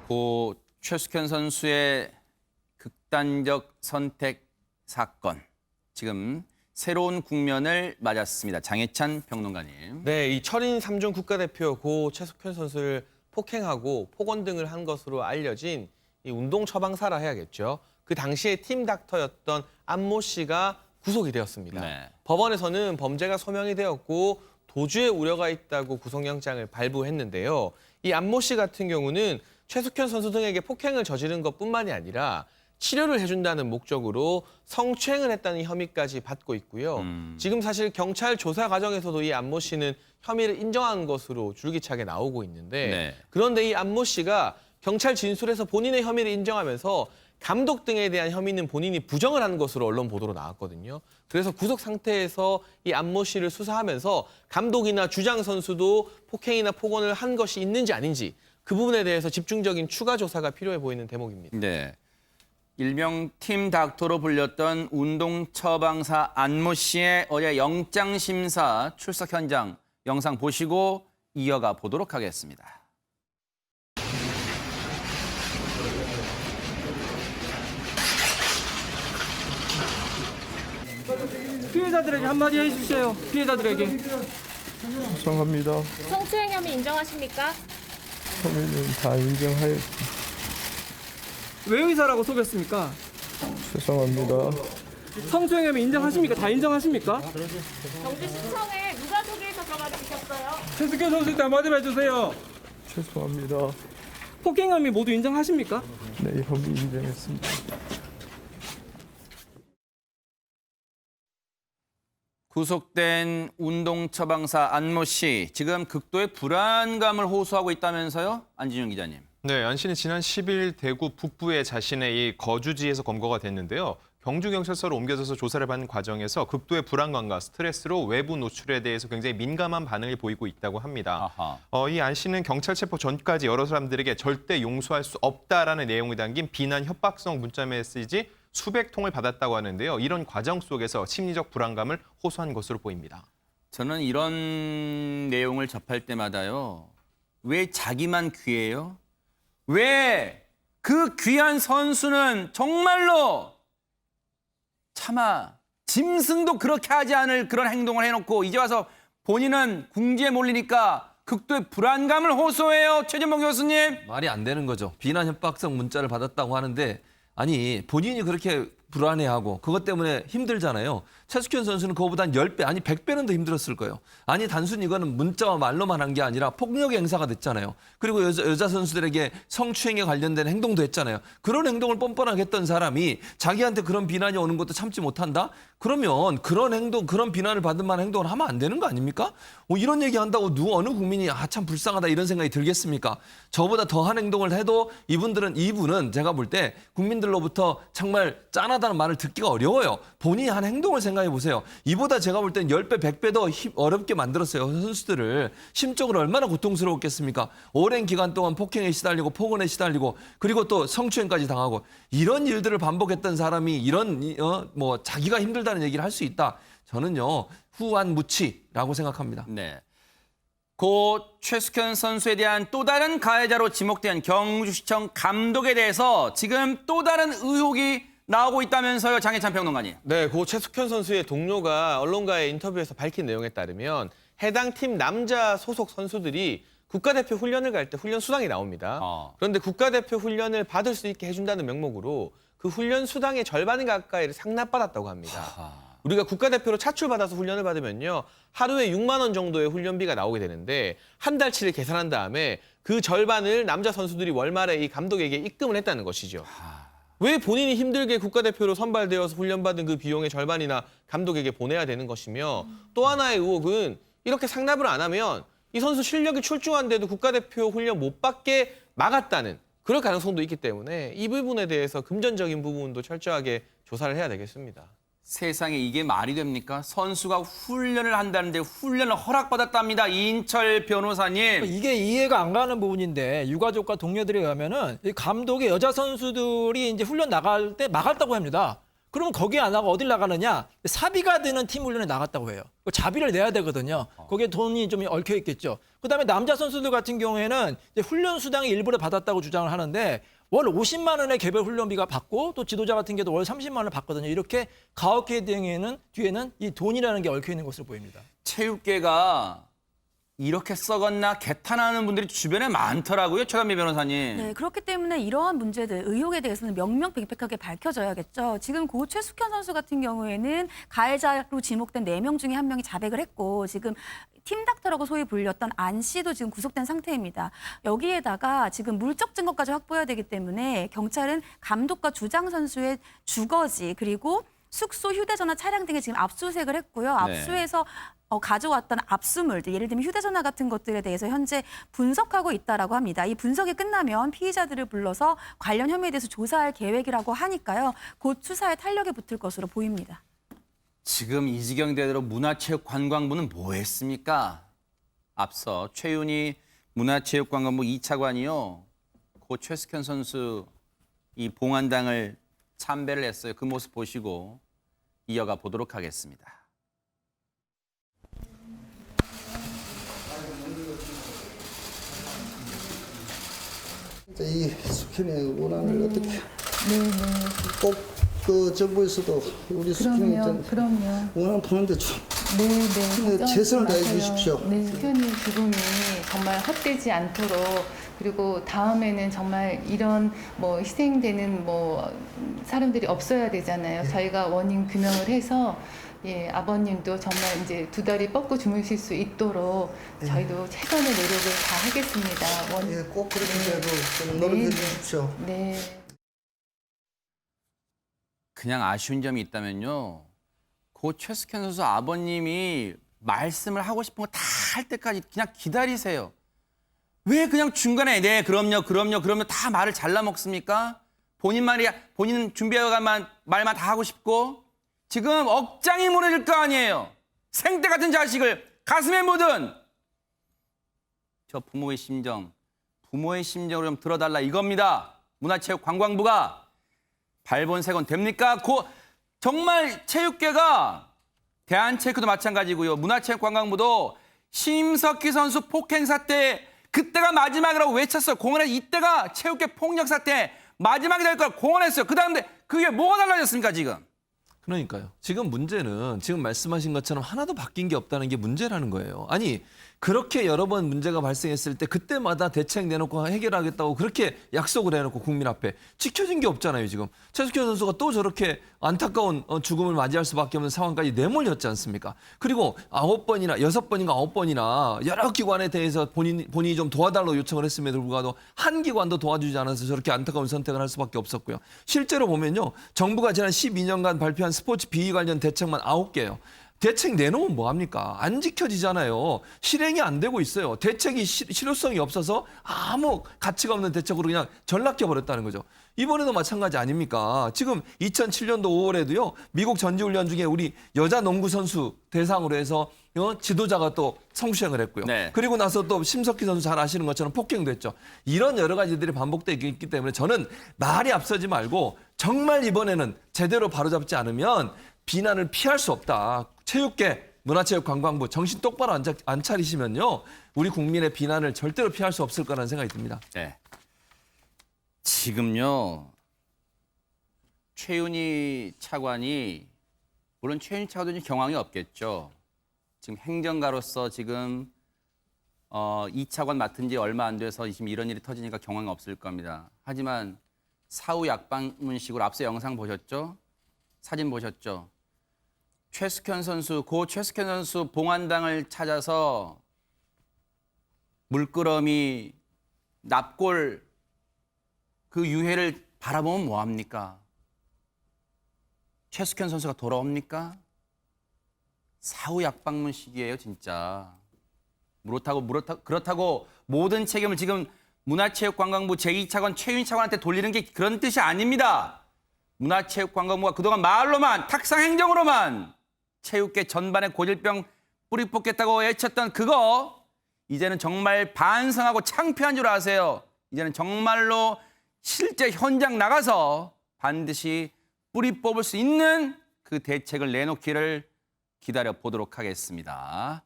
고 최숙현 선수의 극단적 선택 사건. 지금 새로운 국면을 맞았습니다. 장혜찬 평론가님. 네, 이 철인 3종 국가대표 고 최숙현 선수를 폭행하고 폭언 등을 한 것으로 알려진 이 운동 처방사라 해야겠죠. 그 당시에 팀 닥터였던 안모 씨가 구속이 되었습니다. 네. 법원에서는 범죄가 소명이 되었고 도주의 우려가 있다고 구속영장을 발부했는데요. 이 안모 씨 같은 경우는 최숙현 선수 등에게 폭행을 저지른 것뿐만이 아니라 치료를 해준다는 목적으로 성추행을 했다는 혐의까지 받고 있고요. 지금 사실 경찰 조사 과정에서도 이 안모 씨는 혐의를 인정한 것으로 줄기차게 나오고 있는데 네. 그런데 이 안모 씨가 경찰 진술에서 본인의 혐의를 인정하면서 감독 등에 대한 혐의는 본인이 부정을 한 것으로 언론 보도로 나왔거든요. 그래서 구속 상태에서 이 안모 씨를 수사하면서 감독이나 주장 선수도 폭행이나 폭언을 한 것이 있는지 아닌지 그 부분에 대해서 집중적인 추가 조사가 필요해 보이는 대목입니다. 네. 일명 팀 닥터로 불렸던 운동 처방사 안모 씨의 어제 영장 심사 출석 현장 영상 보시고 이어가 보도록 하겠습니다. 피해자들에게 한마디 해주세요. 피해자들에게. 죄송합니다. 성추행 혐의 인정하십니까? 혐의는 다 인정하여 왜 의사라고 속였습니까? 죄송합니다. 성추행 혐의 인정하십니까? 다 인정하십니까? 경주시청에 누가 소개해서 들어가주셨어요? 최숙현 선수한테 한마디 해주세요. 죄송합니다. 폭행 혐의 모두 인정하십니까? 네, 혐의 인정했습니다. 구속된 운동 처방사 안모 씨, 지금 극도의 불안감을 호소하고 있다면서요? 안진용 기자님. 네, 안 씨는 지난 10일 대구 북부의 자신의 이 거주지에서 검거가 됐는데요. 경주경찰서로 옮겨져서 조사를 받는 과정에서 극도의 불안감과 스트레스로 외부 노출에 대해서 굉장히 민감한 반응을 보이고 있다고 합니다. 이 안 씨는 경찰 체포 전까지 여러 사람들에게 절대 용서할 수 없다라는 내용이 담긴 비난 협박성 문자 메시지 수백 통을 받았다고 하는데요. 이런 과정 속에서 심리적 불안감을 호소한 것으로 보입니다. 저는 이런 내용을 접할 때마다요. 왜 자기만 귀해요? 왜 그 귀한 선수는 정말로 차마 짐승도 그렇게 하지 않을 그런 행동을 해놓고 이제 와서 본인은 궁지에 몰리니까 극도의 불안감을 호소해요. 최진봉 교수님. 말이 안 되는 거죠. 비난 협박성 문자를 받았다고 하는데 아니 본인이 그렇게 불안해하고 그것 때문에 힘들잖아요. 최숙현 선수는 그거보다 한 10배 아니 100배는 더 힘들었을 거예요. 아니 단순히 이거는 문자와 말로만 한 게 아니라 폭력 행사가 됐잖아요. 그리고 여자 선수들에게 성추행에 관련된 행동도 했잖아요. 그런 행동을 뻔뻔하게 했던 사람이 자기한테 그런 비난이 오는 것도 참지 못한다? 그러면 그런 행동, 그런 비난을 받을 만한 행동을 하면 안 되는 거 아닙니까? 이런 얘기 한다고 어느 국민이 참 불쌍하다 이런 생각이 들겠습니까? 저보다 더한 행동을 해도 이분은 제가 볼 때 국민들로부터 정말 짠하다는 말을 듣기가 어려워요. 본인이 한 행동을 생각해 보세요. 이보다 제가 볼 땐 10배, 100배 더 어렵게 만들었어요. 선수들을. 심적으로 얼마나 고통스러웠겠습니까? 오랜 기간 동안 폭행에 시달리고 폭언에 시달리고 그리고 또 성추행까지 당하고 이런 일들을 반복했던 사람이 자기가 힘들다는 얘기를 할 수 있다. 저는요. 후한무치라고 생각합니다. 네. 고 최숙현 선수에 대한 또 다른 가해자로 지목된 경주시청 감독에 대해서 지금 또 다른 의혹이 나오고 있다면서요, 장혜찬 평론가님. 네, 고 최숙현 선수의 동료가 언론과의 인터뷰에서 밝힌 내용에 따르면 해당 팀 남자 소속 선수들이 국가대표 훈련을 갈 때 훈련 수당이 나옵니다. 그런데 국가대표 훈련을 받을 수 있게 해준다는 명목으로 그 훈련 수당의 절반 가까이를 상납받았다고 합니다. 우리가 국가대표로 차출받아서 훈련을 받으면요. 하루에 6만 원 정도의 훈련비가 나오게 되는데 한 달치를 계산한 다음에 그 절반을 남자 선수들이 월말에 이 감독에게 입금을 했다는 것이죠. 왜 본인이 힘들게 국가대표로 선발되어서 훈련받은 그 비용의 절반이나 감독에게 보내야 되는 것이며 또 하나의 의혹은 이렇게 상납을 안 하면 이 선수 실력이 출중한데도 국가대표 훈련 못 받게 막았다는 그럴 가능성도 있기 때문에 이 부분에 대해서 금전적인 부분도 철저하게 조사를 해야 되겠습니다. 세상에 이게 말이 됩니까? 선수가 훈련을 한다는데 훈련을 허락받았답니다. 이인철 변호사님. 이게 이해가 안 가는 부분인데 유가족과 동료들에 의하면은 이 감독이 여자 선수들이 이제 훈련 나갈 때 막았다고 합니다. 그러면 거기에 안 나가고 어딜 나가느냐? 사비가 되는 팀 훈련에 나갔다고 해요. 자비를 내야 되거든요. 거기에 돈이 좀 얽혀 있겠죠. 그다음에 남자 선수들 같은 경우에는 이제 훈련 수당을 일부러 받았다고 주장을 하는데 월 50만 원의 개별 훈련비가 받고 또 지도자 같은 경우도 월 30만 원을 받거든요. 이렇게 가혹해 뒤에는 이 돈이라는 게 얽혀 있는 것으로 보입니다. 체육계가 이렇게 썩었나 개탄하는 분들이 주변에 많더라고요. 최감미 변호사님. 네, 그렇기 때문에 이러한 문제들, 의혹에 대해서는 명명백백하게 밝혀져야겠죠. 지금 고 최숙현 선수 같은 경우에는 가해자로 지목된 4명 중에 1명이 자백을 했고 지금 팀닥터라고 소위 불렸던 안 씨도 지금 구속된 상태입니다. 여기에다가 지금 물적 증거까지 확보해야 되기 때문에 경찰은 감독과 주장 선수의 주거지 그리고 숙소, 휴대전화, 차량 등에 지금 압수수색을 했고요. 압수해서 가져왔던 압수물들, 예를 들면 휴대전화 같은 것들에 대해서 현재 분석하고 있다라고 합니다. 이 분석이 끝나면 피의자들을 불러서 관련 혐의에 대해서 조사할 계획이라고 하니까요. 곧 수사에 탄력이 붙을 것으로 보입니다. 지금 이지경 대대로 문화체육관광부는 뭐 했습니까? 앞서 최윤희 문화체육관광부 2차관이요. 고 최숙현 선수 이 봉안당을 참배를 했어요. 그 모습 보시고 이어가 보도록 하겠습니다. 이 숙현의 원한을 어떻게 꼭 그 정부에서도 우리 숙현이 원한 푸는데 좀 최선을 다해 주십시오. 네, 숙현이 죽음이 정말 헛되지 않도록 그리고 다음에는 정말 이런 뭐 희생되는 뭐 사람들이 없어야 되잖아요. 저희가 원인 규명을 해서 예, 아버님도 정말 이제 2다리 뻗고 주무실 수 있도록 저희도 최선의 노력을 다 하겠습니다. 예, 꼭 그렇게 해도 좀 노력해 주십시오. 네. 그냥 아쉬운 점이 있다면요. 고 최숙현 선수 아버님이 말씀을 하고 싶은 거 다 할 때까지 그냥 기다리세요. 왜 그냥 중간에 네 그럼요 다 말을 잘라 먹습니까? 본인 준비해간 말만 다 하고 싶고 지금 억장이 무너질 거 아니에요. 생떼 같은 자식을 가슴에 묻은 저 부모의 심정을 좀 들어달라 이겁니다. 문화체육관광부가 발본색원 됩니까? 정말 체육계가 대한체육도 마찬가지고요. 문화체육관광부도 심석희 선수 폭행사 때 그때가 마지막이라고 외쳤어요. 공언해서 이때가 체육계 폭력사 때 마지막이 될 걸 공언했어요. 그 다음에 그게 뭐가 달라졌습니까 지금? 그러니까요. 지금 문제는 지금 말씀하신 것처럼 하나도 바뀐 게 없다는 게 문제라는 거예요. 아니 그렇게 여러 번 문제가 발생했을 때 그때마다 대책 내놓고 해결하겠다고 그렇게 약속을 해놓고 국민 앞에 지켜진 게 없잖아요. 지금 최숙현 선수가 또 저렇게 안타까운 죽음을 맞이할 수밖에 없는 상황까지 내몰렸지 않습니까? 그리고 6번인가 9번이나 여러 기관에 대해서 본인이 좀 도와달라고 요청을 했음에도 불구하고 한 기관도 도와주지 않아서 저렇게 안타까운 선택을 할 수밖에 없었고요. 실제로 보면요. 정부가 지난 12년간 발표한 스포츠 비위 관련 대책만 9개예요. 대책 내놓으면 뭐합니까? 안 지켜지잖아요. 실행이 안 되고 있어요. 대책이 실효성이 없어서 아무 가치가 없는 대책으로 그냥 전락해버렸다는 거죠. 이번에도 마찬가지 아닙니까? 지금 2007년도 5월에도요. 미국 전지훈련 중에 우리 여자 농구 선수 대상으로 해서 지도자가 또 성추행을 했고요. 네. 그리고 나서 또 심석희 선수 잘 아시는 것처럼 폭행도 했죠. 이런 여러 가지들이 반복되고 있기 때문에 저는 말이 앞서지 말고 정말 이번에는 제대로 바로잡지 않으면 비난을 피할 수 없다. 체육계, 문화체육관광부 정신 똑바로 안 차리시면요. 우리 국민의 비난을 절대로 피할 수 없을 거라는 생각이 듭니다. 네. 지금요. 최윤희 차관이 물론 최윤희 차관도 경황이 없겠죠. 지금 행정가로서 지금 2차관 맡은 지 얼마 안 돼서 지금 이런 일이 터지니까 경황이 없을 겁니다. 하지만 사후 약방문식으로 앞서 영상 보셨죠? 사진 보셨죠? 고 최숙현 선수 봉안당을 찾아서 물끄러미 납골 그 유해를 바라보면 뭐합니까? 최숙현 선수가 돌아옵니까? 사후 약방문식이에요, 진짜. 그렇다고 모든 책임을 지금 문화체육관광부 제2차관 최윤희 차관한테 돌리는 게 그런 뜻이 아닙니다. 문화체육관광부가 그동안 말로만 탁상 행정으로만 체육계 전반에 고질병 뿌리 뽑겠다고 외쳤던 그거 이제는 정말 반성하고 창피한 줄 아세요. 이제는 정말로 실제 현장 나가서 반드시 뿌리 뽑을 수 있는 그 대책을 내놓기를 기다려 보도록 하겠습니다.